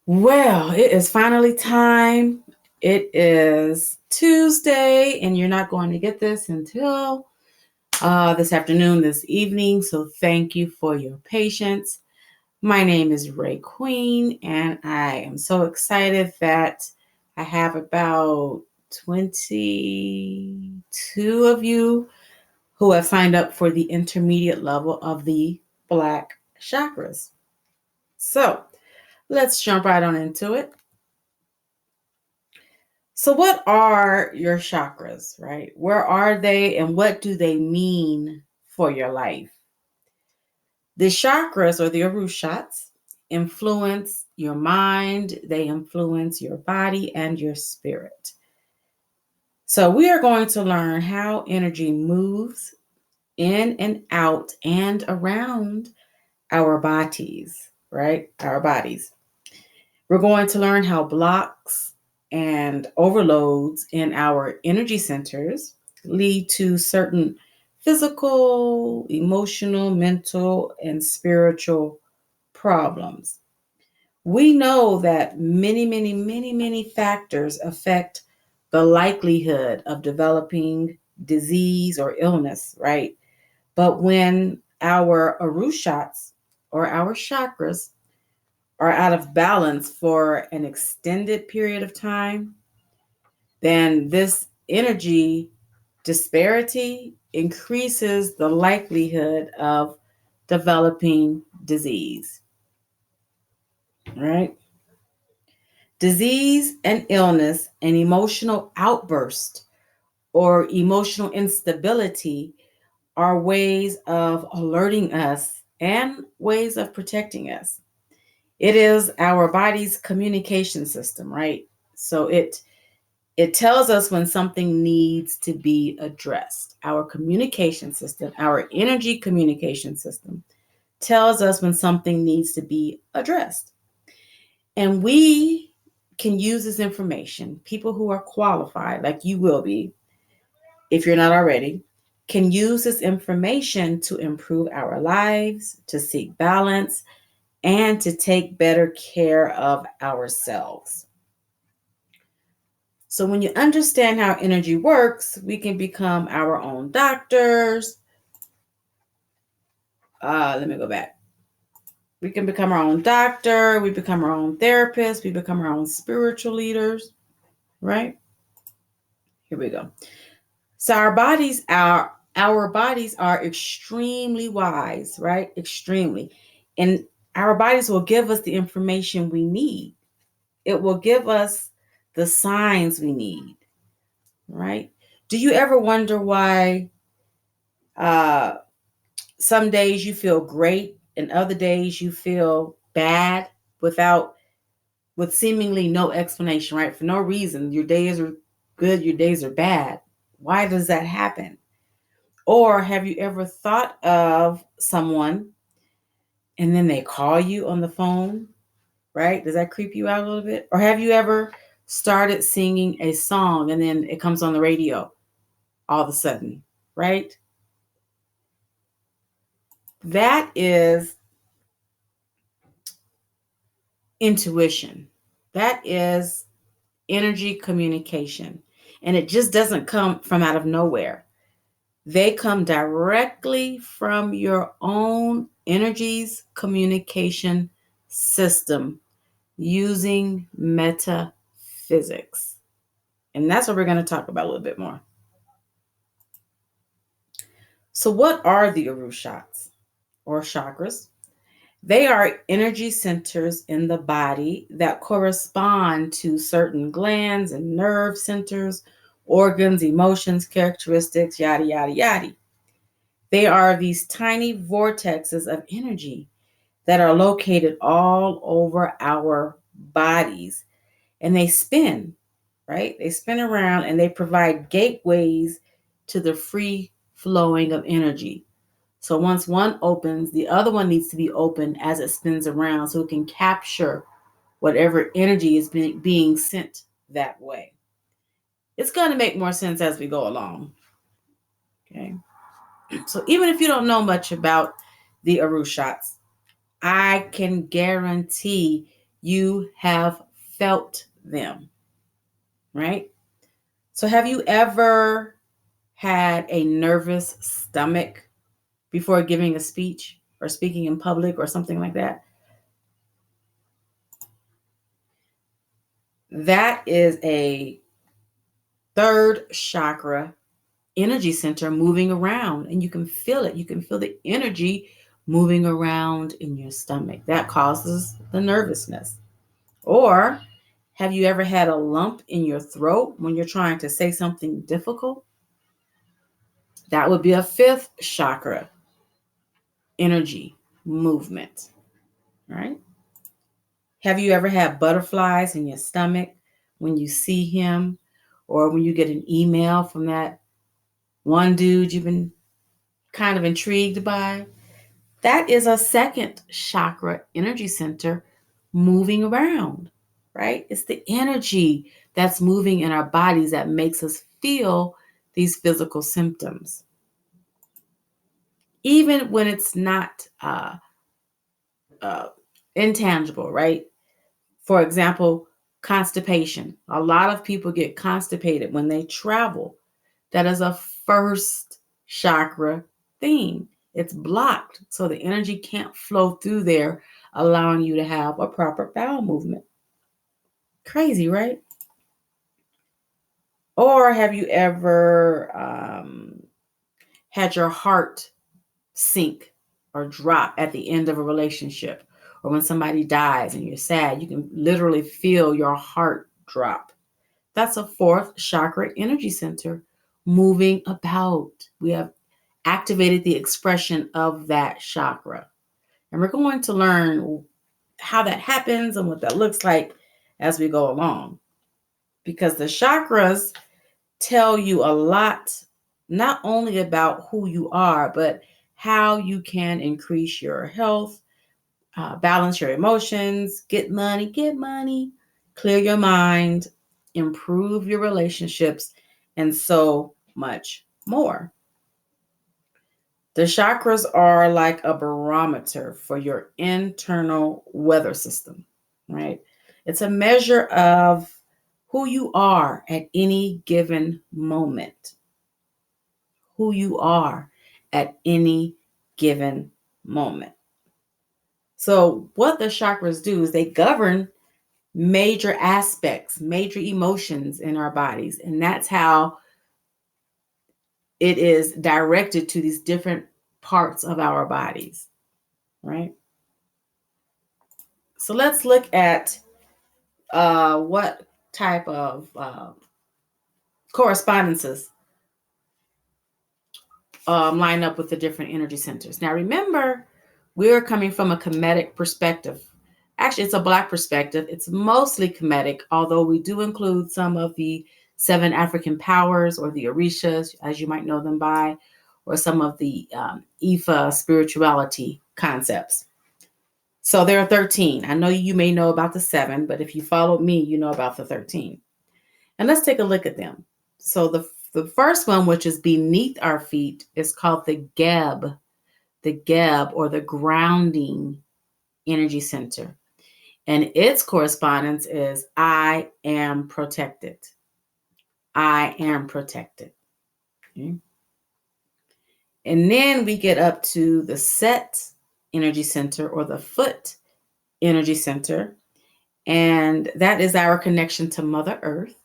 Well, it is finally time. It is Tuesday, and you're not going to get this until this afternoon, this evening. So thank you for your patience. My name is Ray Queen, and I am so excited that I have about 22 of you who have signed up for the intermediate level of the Black Chakras. So let's jump right on into it. So, what are your chakras, right? Where are they and what do they mean for your life? The chakras or the arushats influence your mind, they influence your body and your spirit. So, we are going to learn how energy moves in and out and around our bodies, right? Our bodies. We're going to learn how blocks and overloads in our energy centers lead to certain physical, emotional, mental, and spiritual problems. We know that many factors affect the likelihood of developing disease or illness, right? But when our arushats or our chakras are out of balance for an extended period of time, then this energy disparity increases the likelihood of developing disease, right? Disease and illness and emotional outburst or emotional instability are ways of alerting us and ways of protecting us. It is our body's communication system, right? So it tells us when something needs to be addressed. Our communication system, our energy communication system tells us when something needs to be addressed. And we can use this information. People who are qualified, like you will be, if you're not already, can use this information to improve our lives, to seek balance, and to take better care of ourselves. So, when you understand how energy works, we can become our own doctors. Let me go back. We can become our own doctor. We become our own therapist. We become our own spiritual leaders, right? Here we go. So, our bodies are extremely wise, right? Extremely, and our bodies will give us the information we need. It will give us the signs we need, right? Do you ever wonder why uh, some days you feel great and other days you feel bad with seemingly no explanation, right? For no reason. Your days are good, your days are bad. Why does that happen? Or have you ever thought of someone and then they call you on the phone, right? Does that creep you out a little bit? Or have you ever started singing a song and then it comes on the radio all of a sudden, right? That is intuition. That is energy communication. And it just doesn't come from out of nowhere. They come directly from your own energies communication system using metaphysics. And that's what we're going to talk about a little bit more. So, what are the Urushats or chakras? They are energy centers in the body that correspond to certain glands and nerve centers, organs, emotions, characteristics, yada, yada, yada. They are these tiny vortexes of energy that are located all over our bodies. And they spin, right? They spin around and they provide gateways to the free flowing of energy. So once one opens, the other one needs to be open as it spins around so it can capture whatever energy is being sent that way. It's going to make more sense as we go along. Okay. So even if you don't know much about the Arushats, I can guarantee you have felt them, right? So have you ever had a nervous stomach before giving a speech or speaking in public or something like that? That is a third chakra energy center moving around, and you can feel it. You can feel the energy moving around in your stomach. That causes the nervousness. Or have you ever had a lump in your throat when you're trying to say something difficult? That would be a fifth chakra energy movement, right? Have you ever had butterflies in your stomach when you see him, or when you get an email from that one dude you've been kind of intrigued by? That is a second chakra energy center moving around, right? It's the energy that's moving in our bodies that makes us feel these physical symptoms. Even when it's not intangible, right? For example, constipation. A lot of people get constipated when they travel. That is a first chakra thing. It's blocked, so the energy can't flow through there, allowing you to have a proper bowel movement. Crazy, right? Or have you ever had your heart sink or drop at the end of a relationship? Or when somebody dies and you're sad, you can literally feel your heart drop. That's a fourth chakra energy center moving about. We have activated the expression of that chakra. And we're going to learn how that happens and what that looks like as we go along. Because the chakras tell you a lot, not only about who you are, but how you can increase your health, balance your emotions, get money, clear your mind, improve your relationships, and so much more. The chakras are like a barometer for your internal weather system, right? It's a measure of who you are at any given moment. Who you are at any given moment. So, what the chakras do is they govern major aspects, major emotions in our bodies. And that's how it is directed to these different parts of our bodies, right? So let's look at what type of correspondences line up with the different energy centers. Now, remember, we're coming from a Kemetic perspective. Actually, it's a Black perspective. It's mostly Kemetic, although we do include some of the 7 African powers, or the Orishas, as you might know them by, or some of the Ifa spirituality concepts. So there are 13. I know you may know about the 7, but if you followed me, you know about the 13. And let's take a look at them. So the first one, which is beneath our feet, is called the Geb, or the grounding energy center. And its correspondence is I am protected. I am protected. Okay. And then we get up to the Set energy center, or the foot energy center. And that is our connection to Mother Earth.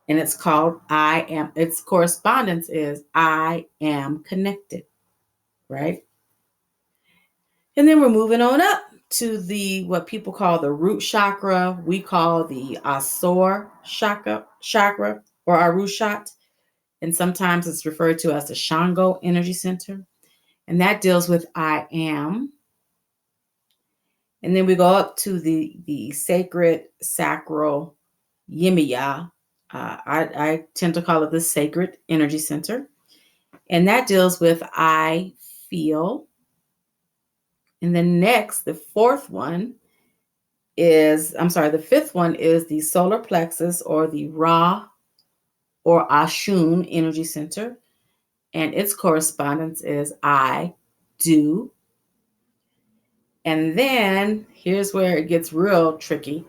And it's called I am, its correspondence is I am connected, right? And then we're moving on up to the what people call the root chakra. We call the Asor chakra or Arushat. And sometimes it's referred to as the Shango energy center. And that deals with I am. And then we go up to the sacred sacral Yemiya. I tend to call it the sacred energy center. And that deals with I feel. And then next, the fifth one is the solar plexus, or the Ra or Ashun energy center. And its correspondence is I do. And then here's where it gets real tricky.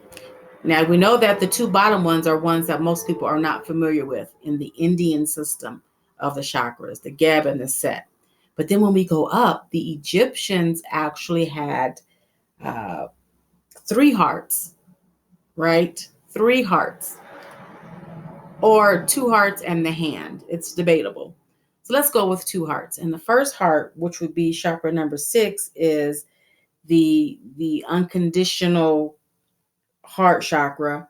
Now, we know that the two bottom ones are ones that most people are not familiar with in the Indian system of the chakras, the Geb and the Set. But then when we go up, the Egyptians actually had 3 hearts, right? 3 hearts, or 2 hearts and the hand. It's debatable. So let's go with 2 hearts. And the first heart, which would be chakra number 6, is the unconditional heart chakra,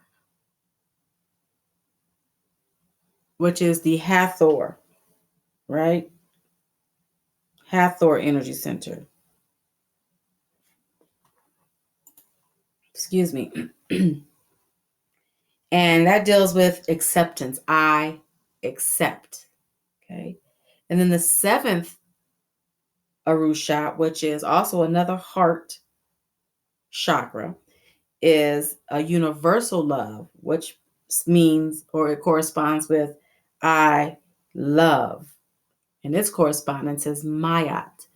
which is the Hathor, right? Hathor energy center. Excuse me. And that deals with acceptance. I accept. Okay. And then the 7th Arusha, which is also another heart chakra, is a universal love, which means, or it corresponds with, I love. And its correspondence is Mayat.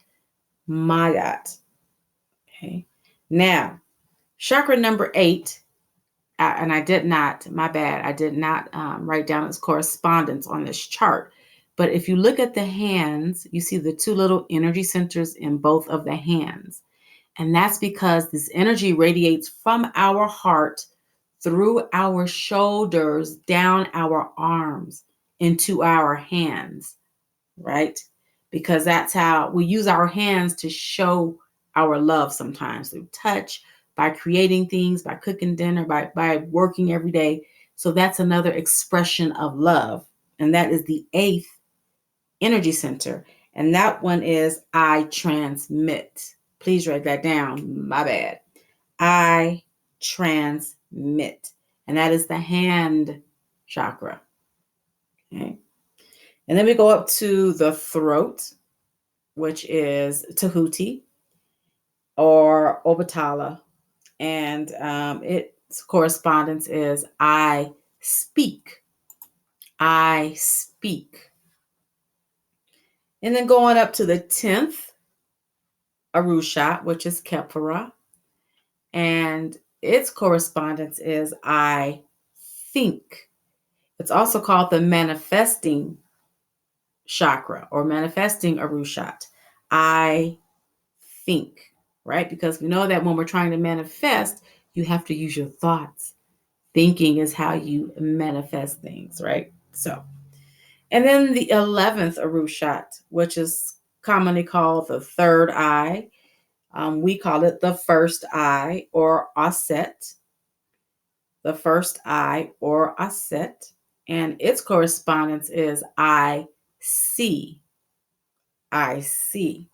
Mayat. Okay. Now, chakra number 8, and I did not, my bad, I did not write down its correspondence on this chart. But if you look at the hands, you see the 2 little energy centers in both of the hands. And that's because this energy radiates from our heart through our shoulders, down our arms, into our hands, right? Because that's how we use our hands to show our love sometimes, through touch, by creating things, by cooking dinner, by working every day. So that's another expression of love. And that is the 8th energy center. And that one is I transmit. Please write that down. My bad. I transmit. And that is the hand chakra. Okay. And then we go up to the throat, which is Tahuti or Obatala. And its correspondence is I speak. I speak. And then going up to the 10th Arusha, which is Kepara. And its correspondence is I think. It's also called the manifesting chakra or manifesting Arushat. I think, right? Because we know that when we're trying to manifest, you have to use your thoughts. Thinking is how you manifest things, right? So, and then the 11th Arushat, which is commonly called the third eye. We call it the first eye or Aset. The first eye or Aset. And its correspondence is I see. I see.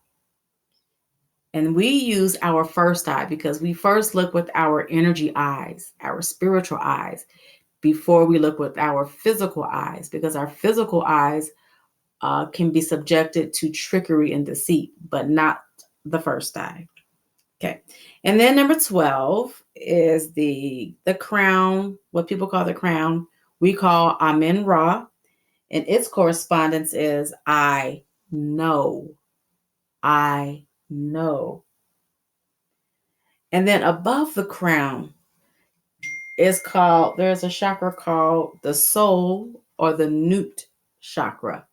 And we use our first eye because we first look with our energy eyes, our spiritual eyes, before we look with our physical eyes, because our physical eyes can be subjected to trickery and deceit, but not the first eye. Okay. And then number 12 is the crown, what people call the crown. We call Amen Ra. And its correspondence is I know. I know. And then above the crown is called, there's a chakra called the soul or the Nut chakra.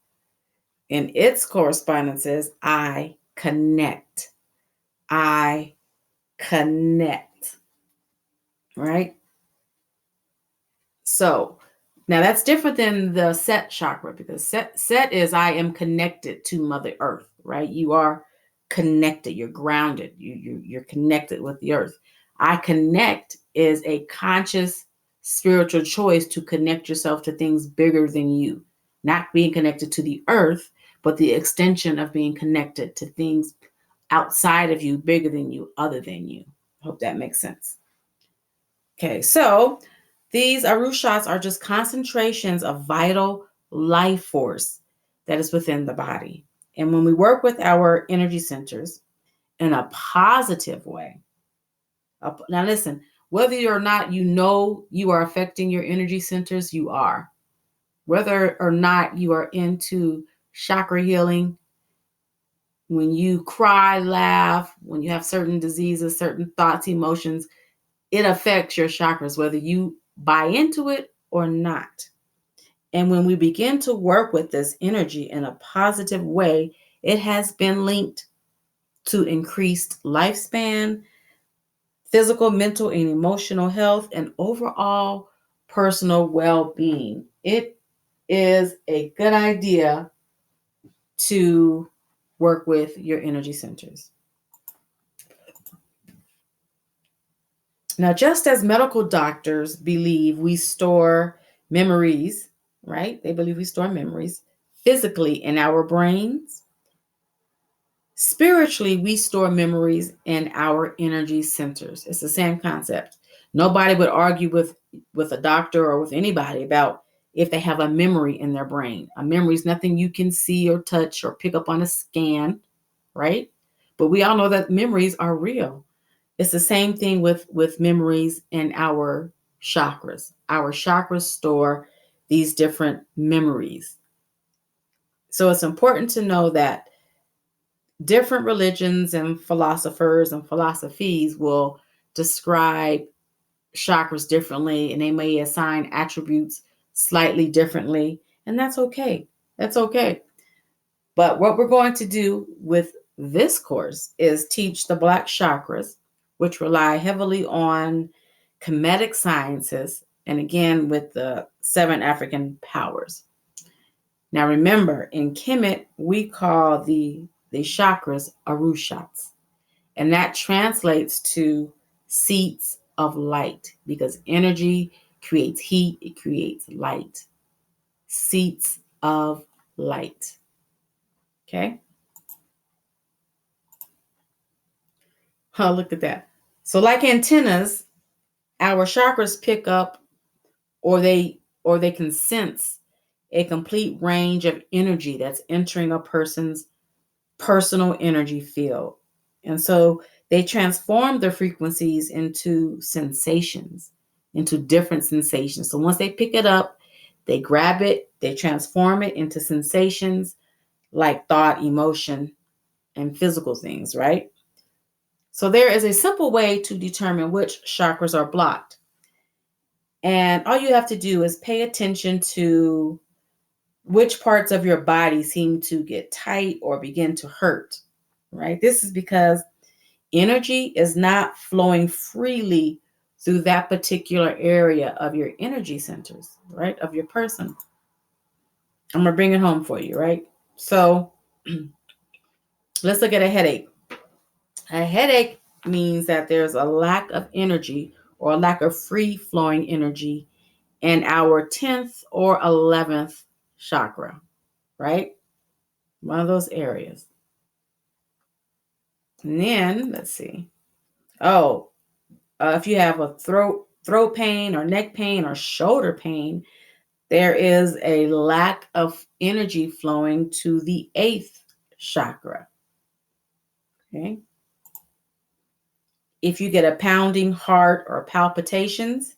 And its correspondence is I connect. I connect. Right? So now that's different than the Set chakra, because set is I am connected to Mother Earth, right? You are connected. You're grounded. You're connected with the earth. I connect is a conscious spiritual choice to connect yourself to things bigger than you, not being connected to the earth, but the extension of being connected to things outside of you, bigger than you, other than you. Hope that makes sense. Okay, so these Arushas are just concentrations of vital life force that is within the body. And when we work with our energy centers in a positive way, now listen, whether or not you know you are affecting your energy centers, you are. Whether or not you are into chakra healing, When you cry, laugh, when you have certain diseases, certain thoughts, emotions, it affects your chakras, whether you buy into it or not. And when we begin to work with this energy in a positive way, it has been linked to increased lifespan, physical, mental, and emotional health, and overall personal well being. It is a good idea to work with your energy centers. Now, just as medical doctors believe we store memories, right? They believe we store memories physically in our brains. Spiritually, we store memories in our energy centers. It's the same concept. Nobody would argue with a doctor or with anybody about if they have a memory in their brain. A memory is nothing you can see or touch or pick up on a scan, right? But we all know that memories are real. It's the same thing with memories in our chakras. Our chakras store these different memories. So it's important to know that different religions and philosophers and philosophies will describe chakras differently, and they may assign attributes slightly differently, and that's okay. That's okay. But what we're going to do with this course is teach the Black chakras, which rely heavily on Kemetic sciences, and again with the 7 African powers. Now remember, in Kemet, we call the chakras arushats, and that translates to seats of light, because energy creates heat, it creates light. Seats of light. Okay? Oh, look at that. So like antennas, our chakras pick up or they can sense a complete range of energy that's entering a person's personal energy field. And so they transform the frequencies into sensations, into different sensations. So once they pick it up, they grab it, they transform it into sensations like thought, emotion, and physical things, right? So there is a simple way to determine which chakras are blocked. And all you have to do is pay attention to which parts of your body seem to get tight or begin to hurt, right? This is because energy is not flowing freely through that particular area of your energy centers, right? Of your person. I'm going to bring it home for you, right? So let's look at a headache. A headache means that there's a lack of energy or a lack of free flowing energy in our 10th or 11th chakra, right? One of those areas. And then, let's see. If you have a throat pain or neck pain or shoulder pain, there is a lack of energy flowing to the 8th chakra. Okay. If you get a pounding heart or palpitations,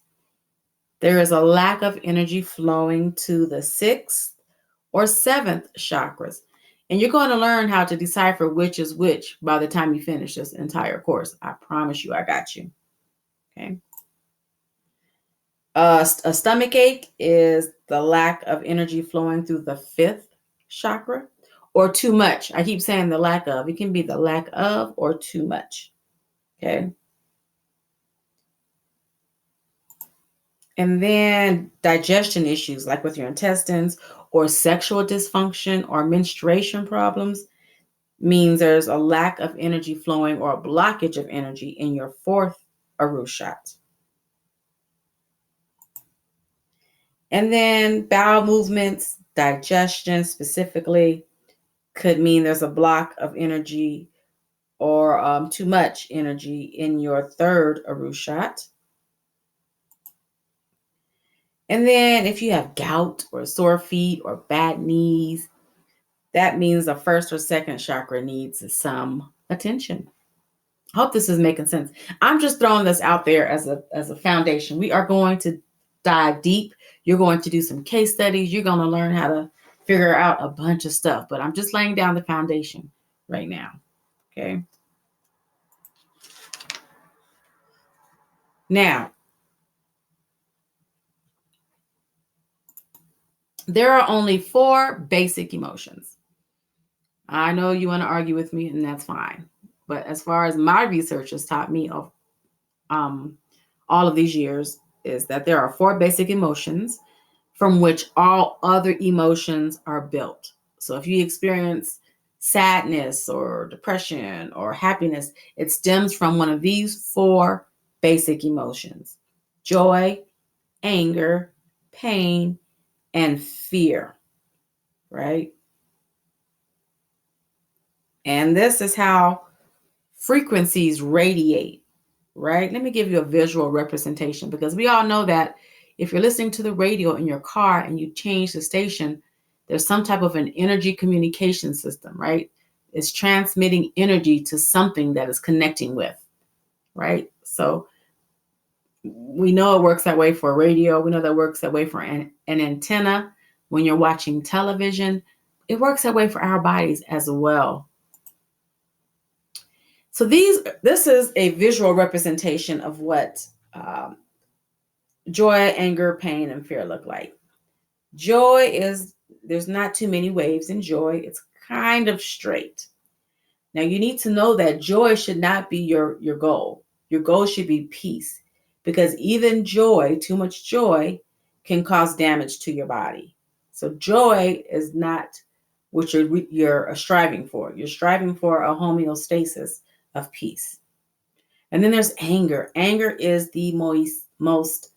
there is a lack of energy flowing to the 6th or 7th chakras. And you're going to learn how to decipher which is which by the time you finish this entire course. I promise you, I got you. Okay. A stomach ache is the lack of energy flowing through the 5th chakra, or too much. I keep saying the lack of. It can be the lack of or too much. Okay. And then digestion issues like with your intestines or sexual dysfunction or menstruation problems means there's a lack of energy flowing or a blockage of energy in your 4th arushat. And then bowel movements, digestion specifically, could mean there's a block of energy or too much energy in your 3rd arushat. And then if you have gout or sore feet or bad knees, that means the 1st or 2nd chakra needs some attention. I hope this is making sense. I'm just throwing this out there as a foundation. We are going to dive deep. You're going to do some case studies. You're going to learn how to figure out a bunch of stuff, but I'm just laying down the foundation. right now. Okay. Now, there are only 4 basic emotions. I know you want to argue with me, and that's fine. But as far as my research has taught me of all of these years, is that there are 4 basic emotions from which all other emotions are built. So if you experience sadness or depression or happiness, it stems from one of these 4 basic emotions: joy, anger, pain, and fear, right? And this is how frequencies radiate, right? Let me give you a visual representation, because we all know that if you're listening to the radio in your car and you change the station, there's some type of an energy communication system, right? It's transmitting energy to something that is connecting with, right? So we know it works that way for radio. We know that works that way for an antenna when you're watching television. It works that way for our bodies as well. So this is a visual representation of what joy, anger, pain, and fear look like. Joy is, there's not too many waves in joy. It's kind of straight. Now you need to know that joy should not be your goal. Your goal should be peace, because even joy, too much joy, can cause damage to your body. So joy is not what you're striving for. You're striving for a homeostasis of peace. And then there's anger. Anger is the most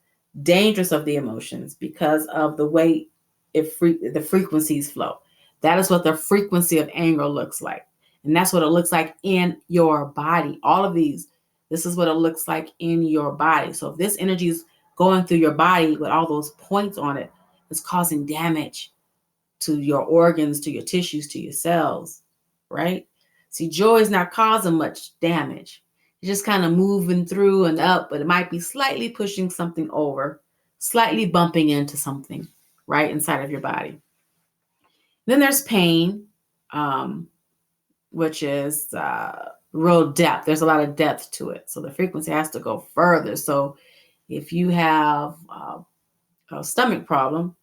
dangerous of the emotions because of the way the frequencies flow. That is what the frequency of anger looks like. And that's what it looks like in your body. All of these, this is what it looks like in your body. So if this energy is going through your body with all those points on it, it's causing damage to your organs, to your tissues, to your cells, right? See, joy is not causing much damage. It's just kind of moving through and up, but it might be slightly pushing something over, slightly bumping into something right inside of your body. Then there's pain, which is real depth. There's a lot of depth to it. So the frequency has to go further. So if you have a stomach problem,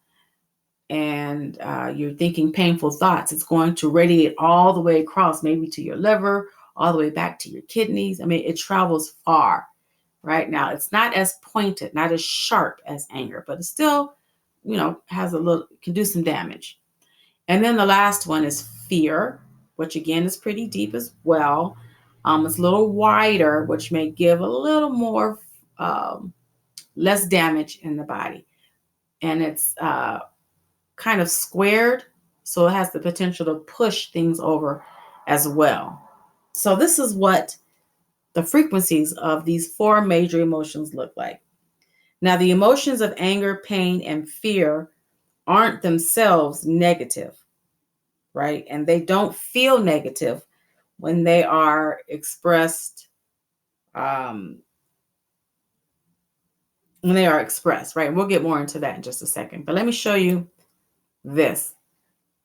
and you're thinking painful thoughts, it's going to radiate all the way across, maybe to your liver, all the way back to your kidneys. I mean, it travels far. Right now, it's not as pointed, not as sharp as anger, but it still, has can do some damage. And then the last one is fear, which again is pretty deep as well. It's a little wider, which may give a little more, less damage in the body. And it's kind of squared, so it has the potential to push things over as well. So this is what the frequencies of these 4 major emotions look like. Now, the emotions of anger, pain, and fear aren't themselves negative, right? And they don't feel negative when they are expressed, right? And we'll get more into that in just a second. But let me show you this.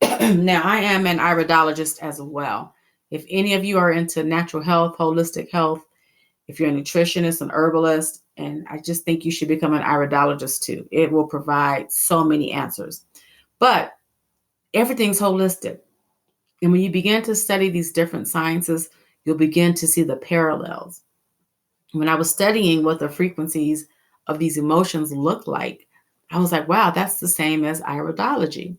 Now, I am an iridologist as well. If any of you are into natural health, holistic health, if you're a nutritionist, an herbalist, and I just think you should become an iridologist too. It will provide so many answers. But everything's holistic. And when you begin to study these different sciences, you'll begin to see the parallels. When I was studying what the frequencies of these emotions look like, I was like, wow, that's the same as iridology.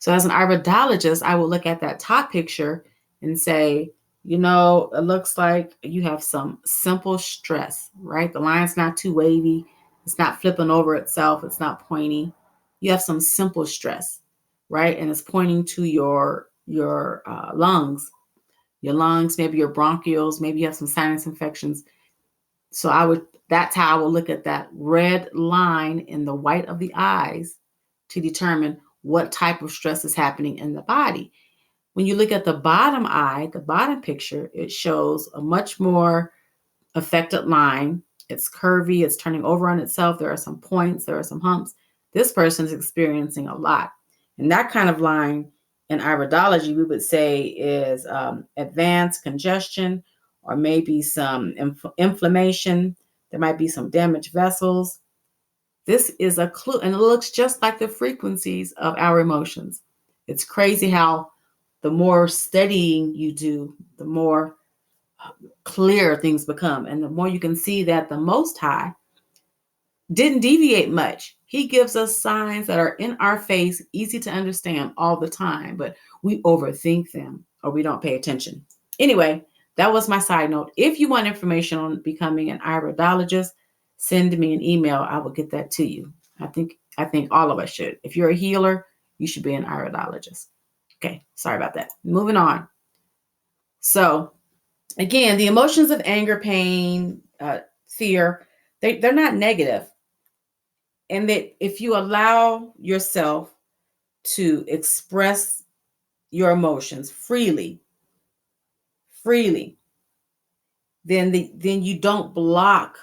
So as an iridologist, I will look at that top picture and say, it looks like you have some simple stress, right? The line's not too wavy. It's not flipping over itself. It's not pointy. You have some simple stress, right? And it's pointing to your lungs. Your lungs, maybe your bronchioles, maybe you have some sinus infections. So that's how I will look at that red line in the white of the eyes to determine what type of stress is happening in the body. When you look at the bottom eye, the bottom picture, it shows a much more affected line. It's curvy, it's turning over on itself. There are some points, there are some humps. This person is experiencing a lot. And that kind of line in iridology, we would say is advanced congestion, or maybe some inflammation. There might be some damaged vessels. This is a clue, and it looks just like the frequencies of our emotions. It's crazy how the more studying you do, the more clear things become, and the more you can see that the Most High didn't deviate much. He gives us signs that are in our face, easy to understand all the time, but we overthink them or we don't pay attention. Anyway, that was my side note. If you want information on becoming an iridologist, send me an email. I will get that to you. I think all of us should. If you're a healer, you should be an iridologist. Okay, sorry about that. Moving on. So, again, the emotions of anger, pain, fear, they're not negative. And that if you allow yourself to express your emotions freely, then you don't block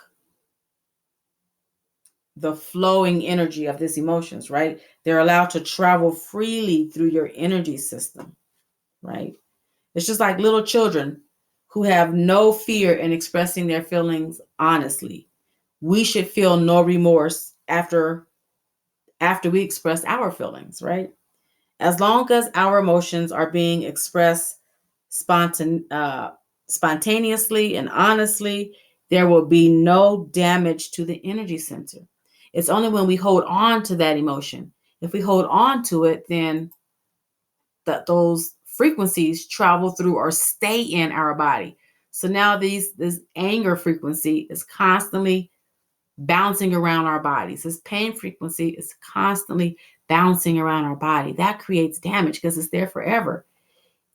the flowing energy of these emotions, right? They're allowed to travel freely through your energy system, right? It's just like little children who have no fear in expressing their feelings honestly. We should feel no remorse after we express our feelings, right? As long as our emotions are being expressed spontaneously and honestly, there will be no damage to the energy center. It's only when we hold on to that emotion. If we hold on to it, then those frequencies travel through or stay in our body. So now this anger frequency is constantly bouncing around our bodies. This pain frequency is constantly bouncing around our body. That creates damage because it's there forever.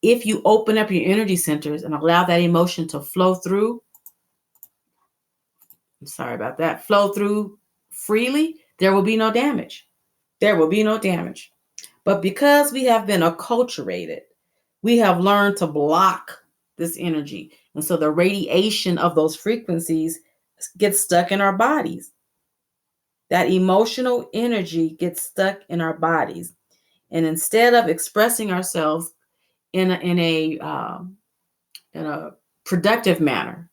If you open up your energy centers and allow that emotion to flow through, flow through freely, there will be no damage. There will be no damage. But because we have been acculturated, we have learned to block this energy. And so the radiation of those frequencies gets stuck in our bodies. That emotional energy gets stuck in our bodies. And instead of expressing ourselves in a productive manner.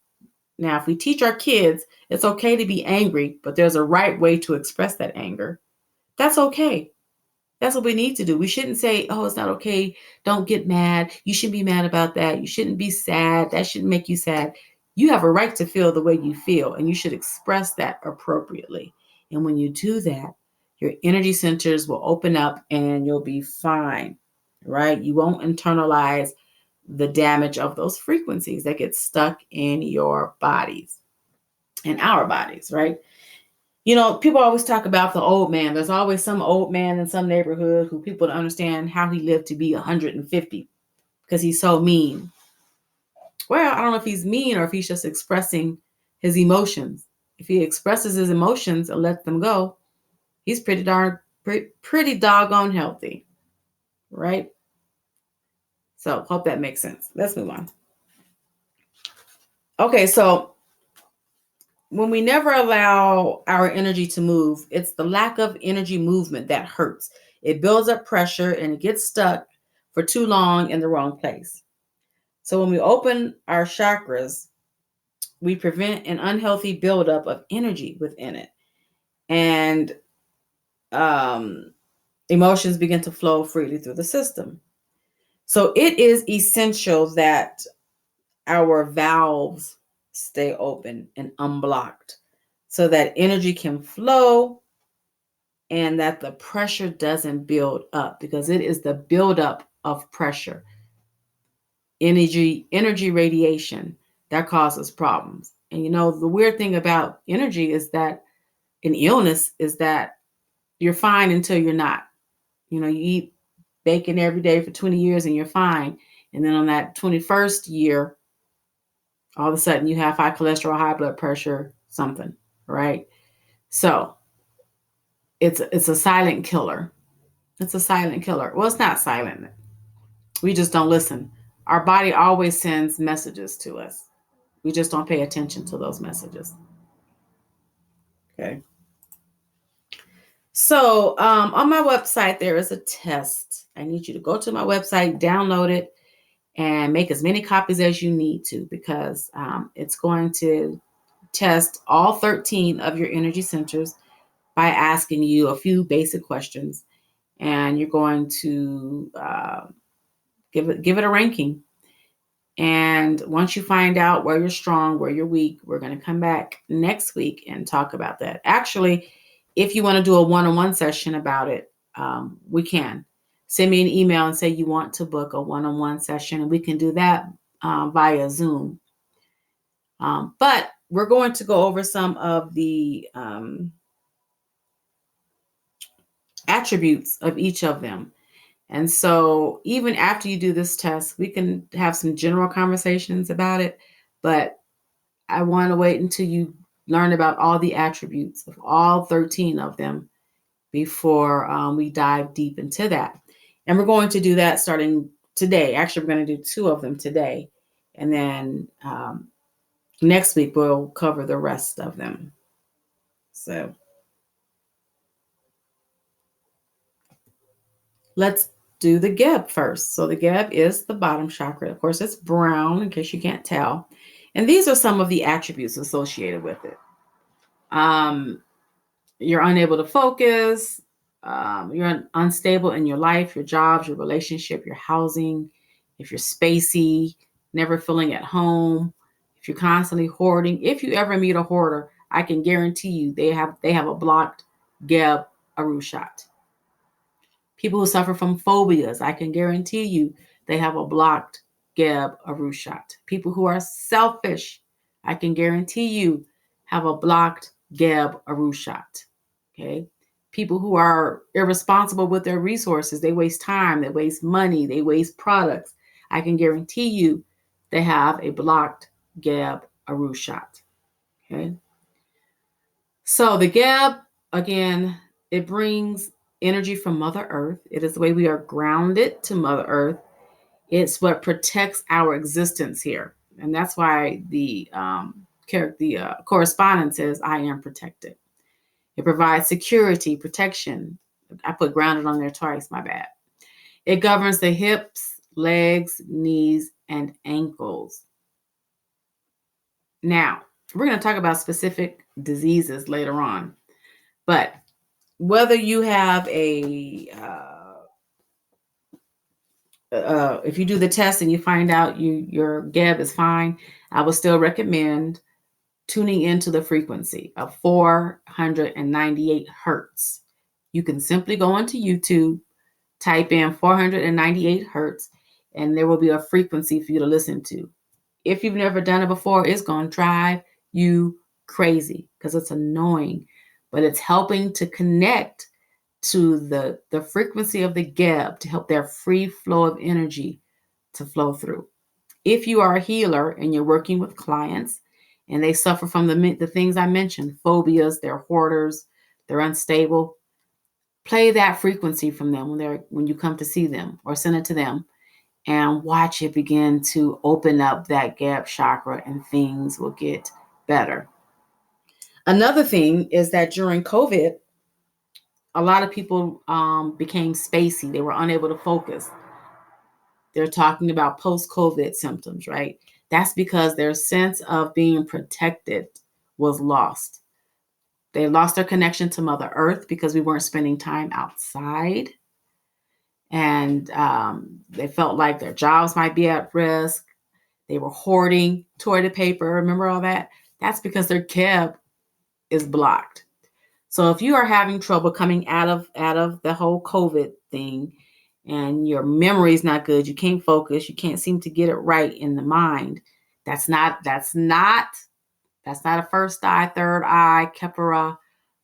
Now, if we teach our kids, it's okay to be angry, but there's a right way to express that anger. That's okay. That's what we need to do. We shouldn't say, oh, it's not okay. Don't get mad. You shouldn't be mad about that. You shouldn't be sad. That shouldn't make you sad. You have a right to feel the way you feel, and you should express that appropriately. And when you do that, your energy centers will open up and you'll be fine, right? You won't internalize the damage of those frequencies that get stuck in your bodies, in our bodies, right? You know, people always talk about the old man. There's always some old man in some neighborhood who people don't understand how he lived to be 150 because he's so mean. Well, I don't know if he's mean or if he's just expressing his emotions. If he expresses his emotions and lets them go, he's pretty doggone healthy, right? So hope that makes sense. Let's move on. Okay, so when we never allow our energy to move, it's the lack of energy movement that hurts. It builds up pressure and it gets stuck for too long in the wrong place. So when we open our chakras, we prevent an unhealthy buildup of energy within it. And emotions begin to flow freely through the system. So it is essential that our valves stay open and unblocked so that energy can flow and that the pressure doesn't build up, because it is the buildup of pressure, energy radiation, that causes problems. And you know, the weird thing about energy is that an illness is that you're fine until you're not. You know, you eat bacon every day for 20 years and you're fine. And then on that 21st year, all of a sudden you have high cholesterol, high blood pressure, something, right? So it's a silent killer. It's a silent killer. Well, it's not silent. We just don't listen. Our body always sends messages to us. We just don't pay attention to those messages. Okay. So on my website, there is a test. I need you to go to my website, download it, and make as many copies as you need to, because it's going to test all 13 of your energy centers by asking you a few basic questions. And you're going to give it a ranking. And once you find out where you're strong, where you're weak, we're going to come back next week and talk about that. Actually, if you want to do a one-on-one session about it, we can. Send me an email and say you want to book a one-on-one session, and we can do that via Zoom. But we're going to go over some of the attributes of each of them. And so even after you do this test, we can have some general conversations about it, but I want to wait until you learn about all the attributes of all 13 of them before we dive deep into that. And we're going to do that starting today. Actually, we're going to do 2 of them today. And then next week, we'll cover the rest of them. So let's do the Geb first. So the Geb is the bottom chakra. Of course, it's brown in case you can't tell. And these are some of the attributes associated with it. You're unable to focus. You're unstable in your life, your jobs, your relationship, your housing. If you're spacey, never feeling at home, if you're constantly hoarding, if you ever meet a hoarder, I can guarantee you they have a blocked Geb Arushat. People who suffer from phobias, I can guarantee you they have a blocked Geb Arushat. People who are selfish, I can guarantee you have a blocked Geb Arushat. Okay. People who are irresponsible with their resources, they waste time, they waste money, they waste products. I can guarantee you they have a blocked Geb Arushat. Okay. So the Geb, again, it brings energy from Mother Earth. It is the way we are grounded to Mother Earth. It's what protects our existence here. And that's why the correspondence says, I am protected. It provides security, protection. I put grounded on there twice, my bad. It governs the hips, legs, knees, and ankles. Now, we're going to talk about specific diseases later on. But whether you have if you do the test and you find out your Geb is fine, I would still recommend tuning into the frequency of 498 hertz. You can simply go onto YouTube, type in 498 hertz, and there will be a frequency for you to listen to. If you've never done it before, it's going to drive you crazy because it's annoying, but it's helping to connect to the frequency of the Geb to help their free flow of energy to flow through. If you are a healer and you're working with clients and they suffer from the things I mentioned, phobias, they're hoarders, they're unstable, play that frequency from them when you come to see them, or send it to them, and watch it begin to open up that Geb chakra and things will get better. Another thing is that during COVID, a lot of people became spacey. They were unable to focus. They're talking about post-COVID symptoms, right? That's because their sense of being protected was lost. They lost their connection to Mother Earth because we weren't spending time outside. And they felt like their jobs might be at risk. They were hoarding toilet paper. Remember all that? That's because their Geb is blocked. So if you are having trouble coming out of the whole COVID thing, and your memory is not good, you can't focus, you can't seem to get it right in the mind, that's not a first eye, third eye, Kepara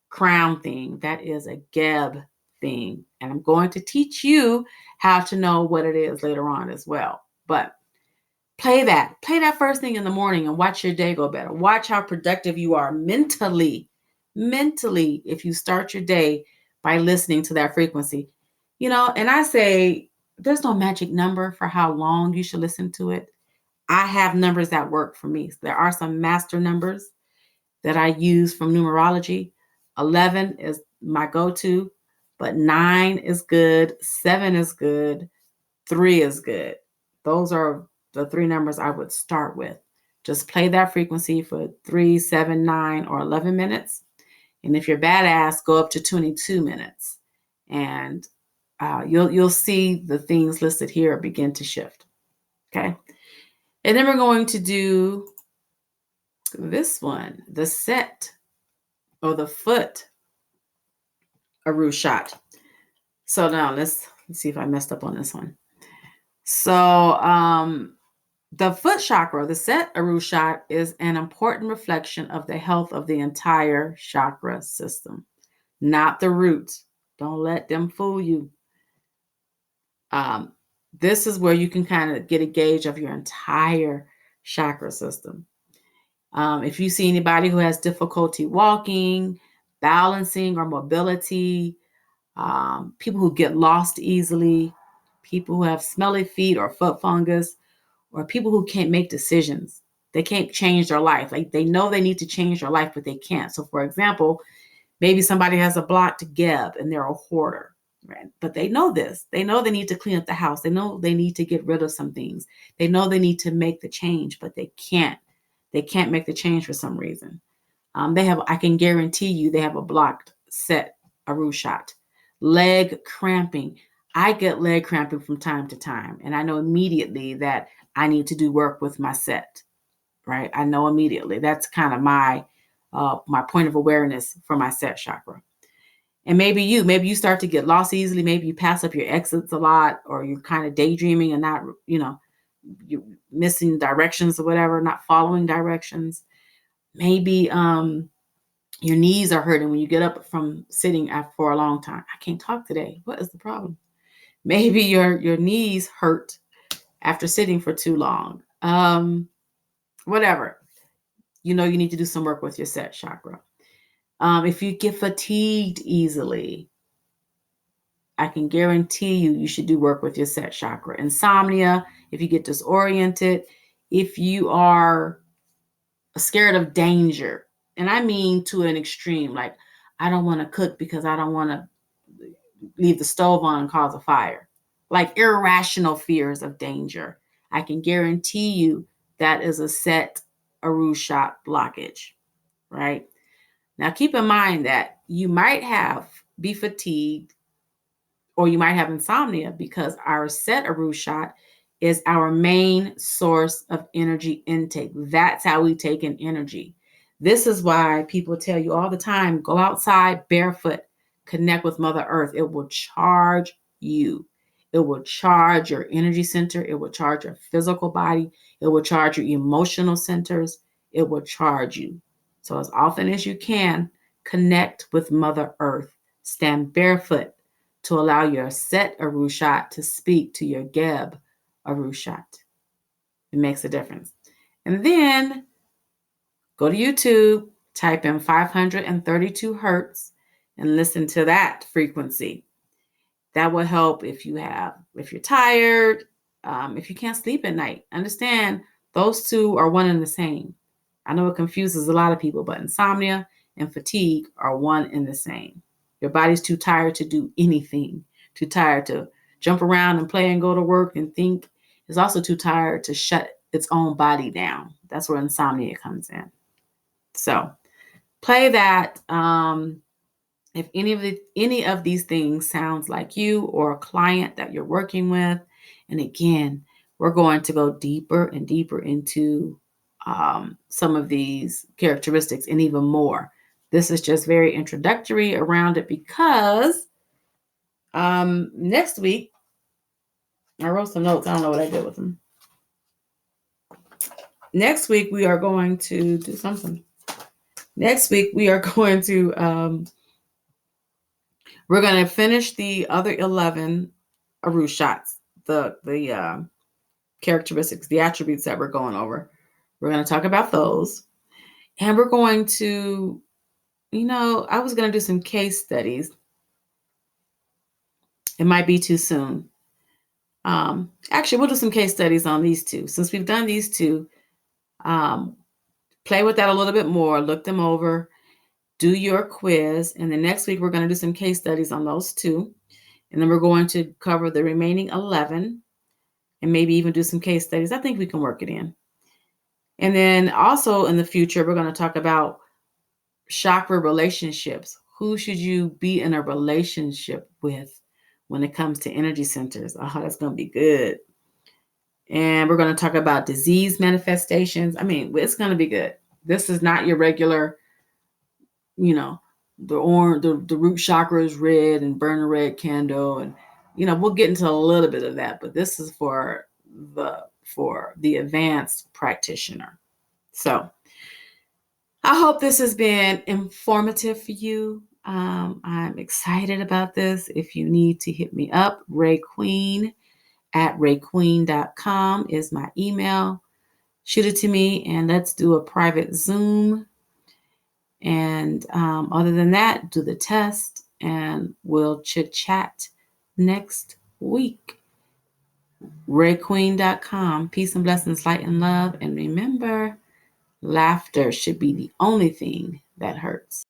crown thing. That is a Geb thing. And I'm going to teach you how to know what it is later on as well. But play that first thing in the morning and watch your day go better. Watch how productive you are mentally, if you start your day by listening to that frequency. And I say there's no magic number for how long you should listen to it. I have numbers that work for me. So there are some master numbers that I use from numerology. 11 is my go-to, but 9 is good, 7 is good, 3 is good. Those are the 3 numbers I would start with. Just play that frequency for 3, 7, 9, or 11 minutes. And if you're badass, go up to 22 minutes. And you'll see the things listed here begin to shift. Okay. And then we're going to do this one, the set or the foot Aru shot. So now let's see if I messed up on this one. So the foot chakra, the set Aru shot, is an important reflection of the health of the entire chakra system, not the roots. Don't let them fool you. This is where you can kind of get a gauge of your entire chakra system. If you see anybody who has difficulty walking, balancing, or mobility, people who get lost easily, people who have smelly feet or foot fungus, or people who can't make decisions. They can't change their life. Like they know they need to change their life, but they can't. So for example, maybe somebody has a blocked Geb and they're a hoarder, right? But they know this. They know they need to clean up the house. They know they need to get rid of some things. They know they need to make the change, but they can't. They can't make the change for some reason. I can guarantee you they have a blocked set Aru shot. Leg cramping. I get leg cramping from time to time, and I know immediately that I need to do work with my set, right? I know immediately. That's kind of my point of awareness for my set chakra. And maybe you start to get lost easily. Maybe you pass up your exits a lot, or you're kind of daydreaming and not, you're missing directions or whatever, not following directions. Maybe your knees are hurting when you get up from sitting for a long time. I can't talk today. What is the problem? Maybe your knees hurt after sitting for too long. Whatever. You need to do some work with your set chakra. If you get fatigued easily, I can guarantee you should do work with your set chakra. Insomnia, if you get disoriented, if you are scared of danger, and I mean to an extreme, like I don't want to cook because I don't want to leave the stove on and cause a fire, like irrational fears of danger. I can guarantee you that is a set Aru shot blockage, right? Now keep in mind that you might be fatigued, or you might have insomnia, because our set Aru shot is our main source of energy intake. That's how we take in energy. This is why people tell you all the time, go outside barefoot, connect with Mother Earth. It will charge you. It will charge your energy center. It will charge your physical body. It will charge your emotional centers. It will charge you. So as often as you can, connect with Mother Earth. Stand barefoot to allow your set Aru shot to speak to your Geb Aru shot. It makes a difference. And then go to YouTube, type in 532 hertz, and listen to that frequency. That will help if you're tired, if you can't sleep at night. Understand, those two are one and the same. I know it confuses a lot of people, but insomnia and fatigue are one and the same. Your body's too tired to do anything, too tired to jump around and play and go to work and think. It's also too tired to shut its own body down. That's where insomnia comes in. So play that. If any of these things sounds like you or a client that you're working with, and again, we're going to go deeper and deeper into some of these characteristics and even more. This is just very introductory around it, because next week, I wrote some notes. I don't know what I did with them. Next week, we are going to do something. Next week, we are going to we're going to finish the other 11 Aru shots, the characteristics, the attributes that we're going over. We're going to talk about those. And we're going to, I was going to do some case studies. It might be too soon. Actually, we'll do some case studies on these two. Since we've done these two, play with that a little bit more, look them over. do your quiz. And then next week, we're going to do some case studies on those 2. And then we're going to cover the remaining 11 and maybe even do some case studies. I think we can work it in. And then also in the future, we're going to talk about chakra relationships. Who should you be in a relationship with when it comes to energy centers? Oh, that's going to be good. And we're going to talk about disease manifestations. I mean, it's going to be good. This is not your regular, the root chakra is red and burn a red candle. And, we'll get into a little bit of that, but this is for the advanced practitioner. So I hope this has been informative for you. I'm excited about this. If you need to hit me up, rayqueen@rayqueen.com is my email. Shoot it to me and let's do a private Zoom. And other than that, do the test and we'll chit chat next week. rayqueen.com. Peace and blessings, light and love. And remember, laughter should be the only thing that hurts.